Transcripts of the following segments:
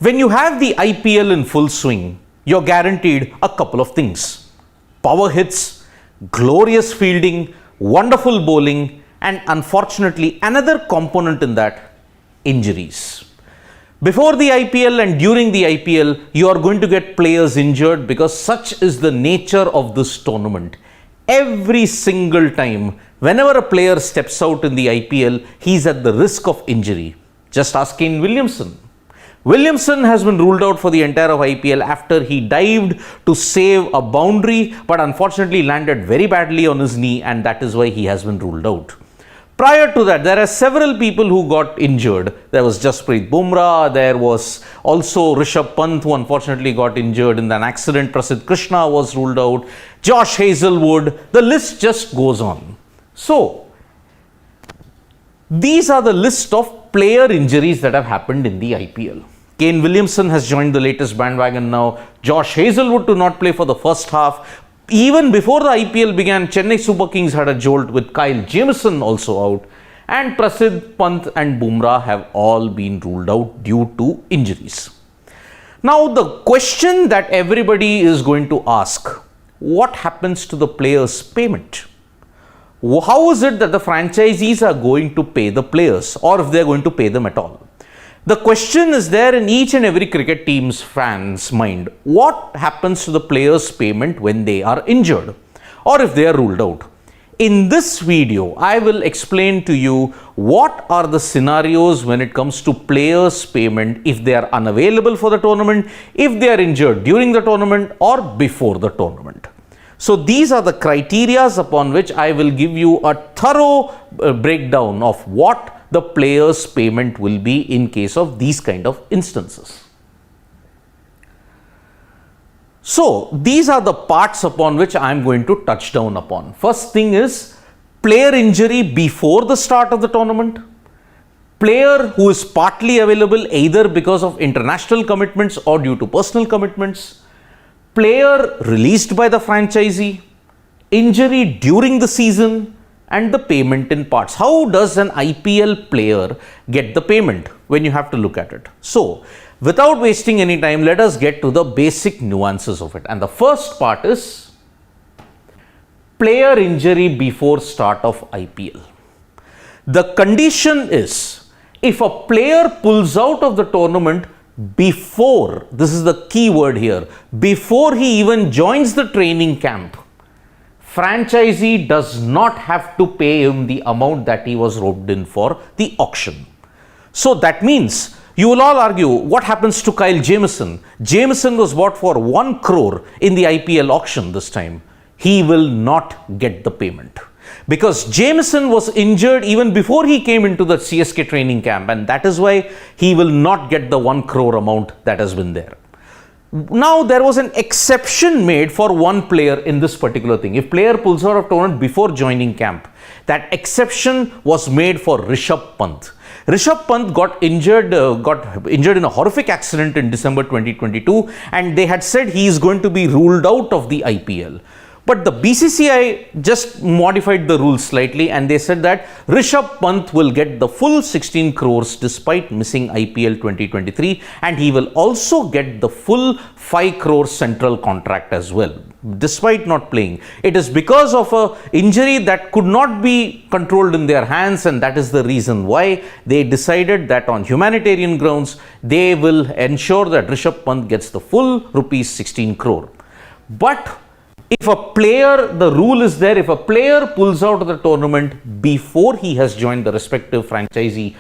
When you have the IPL in full swing, you're guaranteed a couple of things: power hits, glorious fielding, wonderful bowling, and unfortunately another component in that, injuries. Before the IPL and during the IPL, you are going to get players injured because such is the nature of this tournament. Every single time, whenever a player steps out in the IPL, he's at the risk of injury. Just ask Kane Williamson. Williamson has been ruled out for the entire of IPL after he dived to save a boundary, but unfortunately landed very badly on his knee, and that is why he has been ruled out. Prior to that, there are several people who got injured. There was Jasprit Bumrah, there was also Rishabh Pant, who unfortunately got injured in an accident. Prasidh Krishna was ruled out. Josh Hazelwood, the list just goes on. So, these are the list of player injuries that have happened in the IPL. Kane Williamson has joined the latest bandwagon now. Josh Hazelwood to not play for the first half. Even before the IPL began, Chennai Super Kings had a jolt with Kyle Jamieson also out. And Prasidh, Pant and Bumrah have all been ruled out due to injuries. Now the question that everybody is going to ask, what happens to the players' payment? How is it that the franchisees are going to pay the players, or if they are going to pay them at all? The question is there in each and every cricket team's fans' mind. What happens to the players' payment when they are injured or if they are ruled out? In this video, I will explain to you what are the scenarios when it comes to players' payment if they are unavailable for the tournament, if they are injured during the tournament or before the tournament. So these are the criteria upon which I will give you a thorough breakdown of what the player's payment will be in case of these kind of instances. So these are the parts upon which I am going to touch down upon. First thing is player injury before the start of the tournament, player who is partly available either because of international commitments or due to personal commitments, player released by the franchisee, injury during the season, and the payment in parts. How does an IPL player get the payment when you have to look at it? So, without wasting any time, let us get to the basic nuances of it. And the first part is player injury before start of IPL. The condition is if a player pulls out of the tournament before, this is the key word here, before he even joins the training camp, franchisee does not have to pay him the amount that he was roped in for the auction. So that means, you will all argue, what happens to Kyle Jamieson? Jamieson was bought for 1 crore in the IPL auction this time. He will not get the payment. Because Jamieson was injured even before he came into the CSK training camp, and that is why he will not get the 1 crore amount that has been there. Now there was an exception made for one player in this particular thing. If player pulls out of tournament before joining camp, that exception was made for Rishabh Pant. Rishabh Pant got injured in a horrific accident in December 2022, and they had said he is going to be ruled out of the IPL. But the BCCI just modified the rules slightly, and they said that Rishabh Pant will get the full 16 crores despite missing IPL 2023, and he will also get the full 5 crore central contract as well, despite not playing. It is because of an injury that could not be controlled in their hands, and that is the reason why they decided that on humanitarian grounds, they will ensure that Rishabh Pant gets the full rupees 16 crore. But if a player, the rule is there, if a player pulls out of the tournament before he has joined the respective franchisee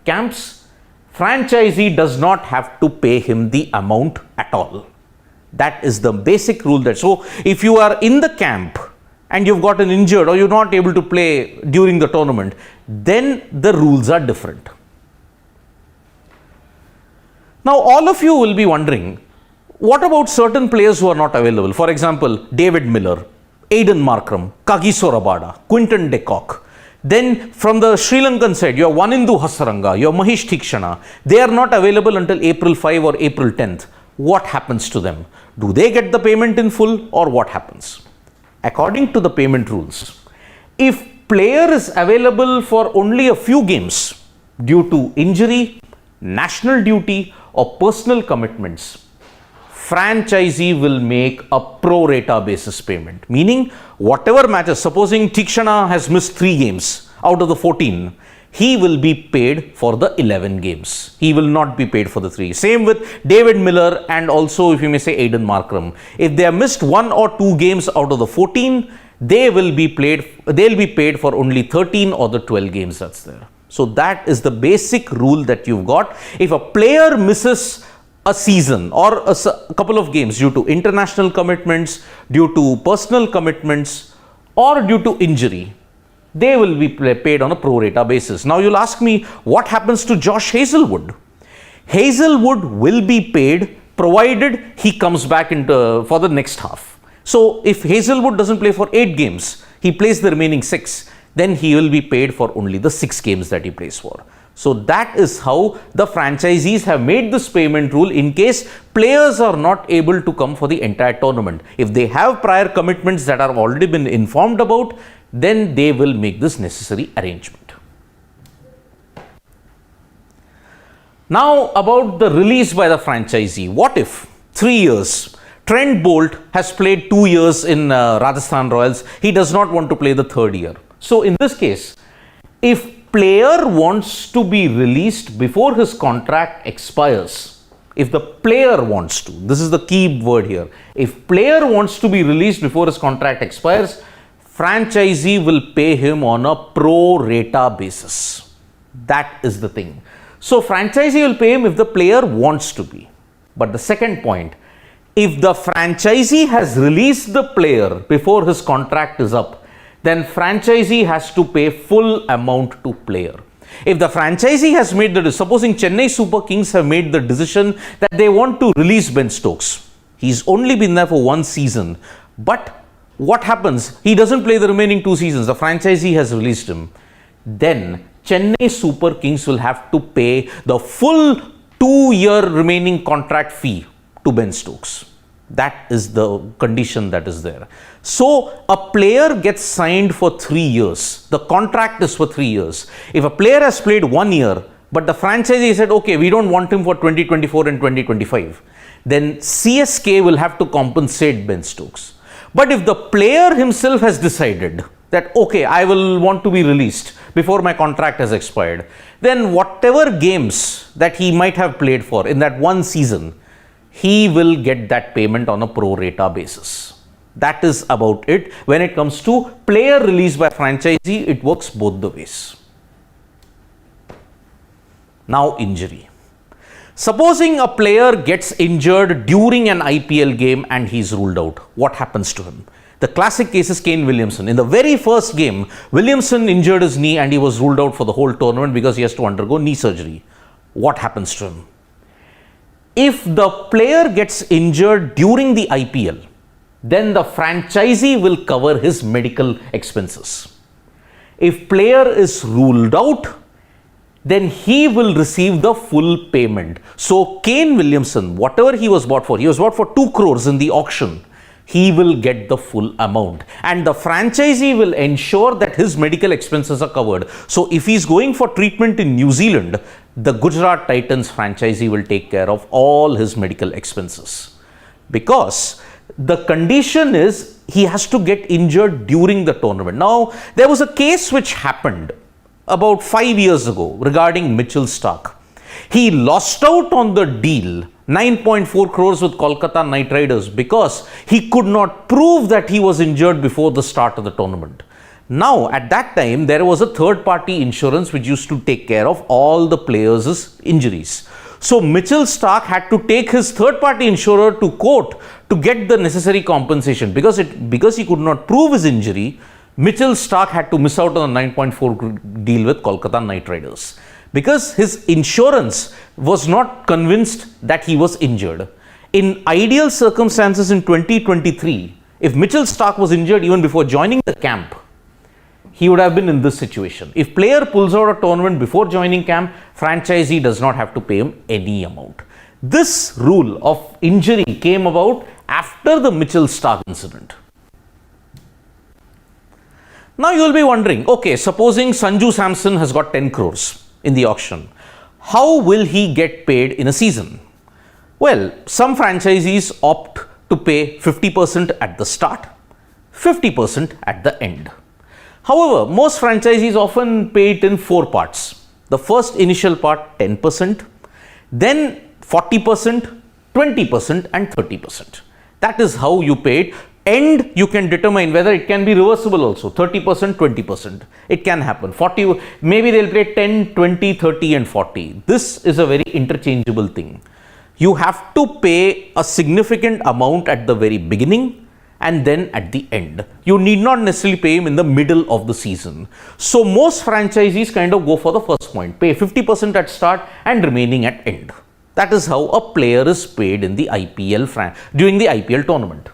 camps, franchisee does not have to pay him the amount at all. That is the basic rule there. So if you are in the camp and you've gotten injured or you're not able to play during the tournament, then the rules are different. Now all of you will be wondering, what about certain players who are not available? For example, David Miller, Aiden Markram, Kagiso Rabada, Quinton de Kock. Then from the Sri Lankan side, you have Wanindu Hasaranga, you have Mahesh Thikshana. They are not available until April 5 or April 10th. What happens to them? Do they get the payment in full, or what happens? According to the payment rules, if player is available for only a few games due to injury, national duty, or personal commitments, franchisee will make a pro rata basis payment. Meaning, whatever matches, supposing Tikshana has missed 3 games out of the 14, he will be paid for the 11 games. He will not be paid for the 3. Same with David Miller and also, if you may say, Aiden Markram. If they have missed 1 or 2 games out of the 14, they'll be paid for only 13 or the 12 games that's there. So that is the basic rule that you've got. If a player misses a season or a couple of games due to international commitments, due to personal commitments, or due to injury, they will be paid on a pro rata basis. Now you'll ask me, what happens to Josh Hazelwood? Hazelwood will be paid provided he comes back for the next half. So if Hazelwood doesn't play for 8 games, he plays the remaining 6, then he will be paid for only the 6 games that he plays for. So that is how the franchisees have made this payment rule in case players are not able to come for the entire tournament. If they have prior commitments that are already been informed about, then they will make this necessary arrangement. Now about the release by the franchisee. What if 3 years, Trent Bolt has played 2 years in Rajasthan Royals, he does not want to play the 3rd year. So in this case, if player wants to be released before his contract expires, if the player wants to, this is the key word here, if player wants to be released before his contract expires, franchisee will pay him on a pro rata basis. That is the thing. So franchisee will pay him if the player wants to be. But the second point, if the franchisee has released the player before his contract is up, then franchisee has to pay full amount to player. If the franchisee has made supposing Chennai Super Kings have made the decision that they want to release Ben Stokes. He's only been there for 1 season, but what happens? He doesn't play the remaining 2 seasons. The franchisee has released him. Then Chennai Super Kings will have to pay the full 2-year remaining contract fee to Ben Stokes. That is the condition that is there. So a player gets signed for 3 years. The contract is for 3 years. If a player has played 1 year, but the franchisee said, okay, we don't want him for 2024 and 2025, then CSK will have to compensate Ben Stokes. But if the player himself has decided that, okay, I will want to be released before my contract has expired, then whatever games that he might have played for in that 1 season, he will get that payment on a pro rata basis. That is about it. When it comes to player release by franchisee, it works both the ways. Now injury. Supposing a player gets injured during an IPL game and he's ruled out, what happens to him? The classic case is Kane Williamson. In the very first game, Williamson injured his knee and he was ruled out for the whole tournament because he has to undergo knee surgery. What happens to him? If the player gets injured during the IPL, then the franchisee will cover his medical expenses. If player is ruled out, then he will receive the full payment. So Kane Williamson, whatever he was bought for 2 crores in the auction, he will get the full amount. And the franchisee will ensure that his medical expenses are covered. So if he's going for treatment in New Zealand, the Gujarat Titans franchisee will take care of all his medical expenses. Because the condition is he has to get injured during the tournament. Now, there was a case which happened about 5 years ago regarding Mitchell Starc. He lost out on the deal, 9.4 crores with Kolkata Knight Riders, because he could not prove that he was injured before the start of the tournament. Now, at that time, there was a third-party insurance which used to take care of all the players' injuries. So, Mitchell Starc had to take his third-party insurer to court to get the necessary compensation. Because he could not prove his injury, Mitchell Starc had to miss out on a 9.4 deal with Kolkata Knight Riders. Because his insurance was not convinced that he was injured. In ideal circumstances in 2023, if Mitchell Starc was injured even before joining the camp, he would have been in this situation. If player pulls out a tournament before joining camp, franchisee does not have to pay him any amount. This rule of injury came about after the Mitchell Starc incident. Now you will be wondering, okay, supposing Sanju Samson has got 10 crores in the auction, how will he get paid in a season? Well, some franchisees opt to pay 50% at the start, 50% at the end. However, most franchisees often pay it in 4 parts. The first initial part 10%, then 40%, 20% and 30%. That is how you pay it. And you can determine whether it can be reversible also, 30%, 20%. It can happen. 40, maybe they'll pay 10, 20, 30 and 40. This is a very interchangeable thing. You have to pay a significant amount at the very beginning and then at the end. You need not necessarily pay him in the middle of the season. So most franchisees kind of go for the first point, pay 50% at start and remaining at end. That is how a player is paid in the during the IPL tournament.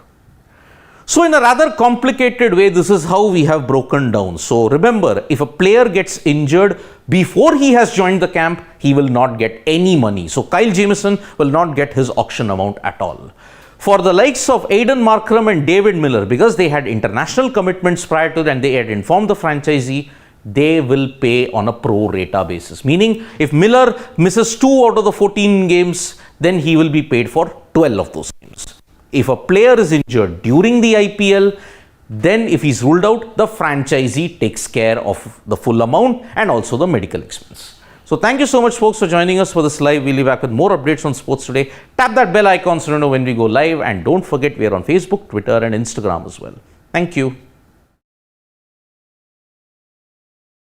So in a rather complicated way, this is how we have broken down. So remember, if a player gets injured before he has joined the camp, he will not get any money. So Kyle Jamieson will not get his auction amount at all. For the likes of Aiden Markram and David Miller, because they had international commitments prior to that and they had informed the franchisee, they will pay on a pro rata basis. Meaning, if Miller misses 2 out of the 14 games, then he will be paid for 12 of those games. If a player is injured during the IPL, then if he's ruled out, the franchisee takes care of the full amount and also the medical expense. So thank you so much folks for joining us for this live. We'll be back with more updates on sports today. Tap that bell icon so you know when we go live, and don't forget we are on Facebook, Twitter and Instagram as well. Thank you.